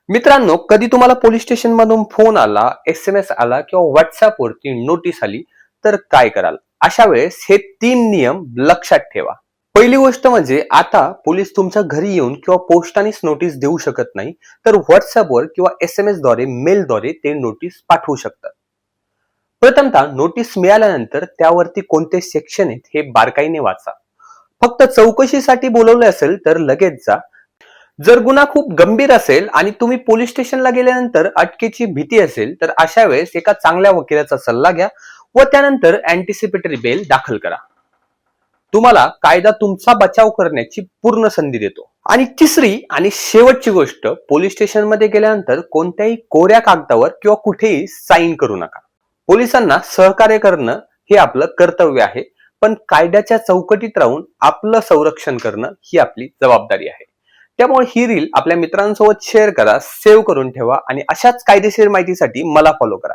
मित्रांनो, कधी तुम्हाला पोलीस स्टेशन मधून फोन आला, SMS आला किंवा WhatsApp वरती नोटीस आली, तर काय कराल? अशा वेळेस हे 3 नियम लक्षात ठेवा. पहिली गोष्ट म्हणजे आता पोलीस तुमच्या घरी येऊन किंवा पोस्टानेच नोटीस देऊ शकत नाही, तर WhatsApp वर किंवा SMS द्वारे, मेलद्वारे ते नोटीस पाठवू शकतात. प्रथमतः नोटीस मिळाल्यानंतर त्यावरती कोणते सेक्शन आहेत हे बारकाईने वाचा. फक्त चौकशीसाठी बोलवले असेल तर लगेच जा. जर गुन्हा खूप गंभीर असेल आणि तुम्ही पोलीस स्टेशनला गेल्यानंतर अटकेची भीती असेल, तर अशा वेळेस एका चांगल्या वकिलाचा सल्ला घ्या व त्यानंतर अँटिसिपेटरी बेल दाखल करा. तुम्हाला कायदा तुमचा बचाव करण्याची पूर्ण संधी देतो. आणि तिसरी आणि शेवटची गोष्ट, पोलीस स्टेशनमध्ये गेल्यानंतर कोणत्याही कोऱ्या कागदावर किंवा कुठेही साईन करू नका. पोलिसांना सहकार्य करणं हे आपलं कर्तव्य आहे, पण कायद्याच्या चौकटीत राहून आपलं संरक्षण करणं ही आपली जबाबदारी आहे. त्यामुळे ही रील आपल्या मित्रांसोबत शेअर करा, सेव्ह करून ठेवा आणि अशाच कायदेशीर माहितीसाठी मला फॉलो करा.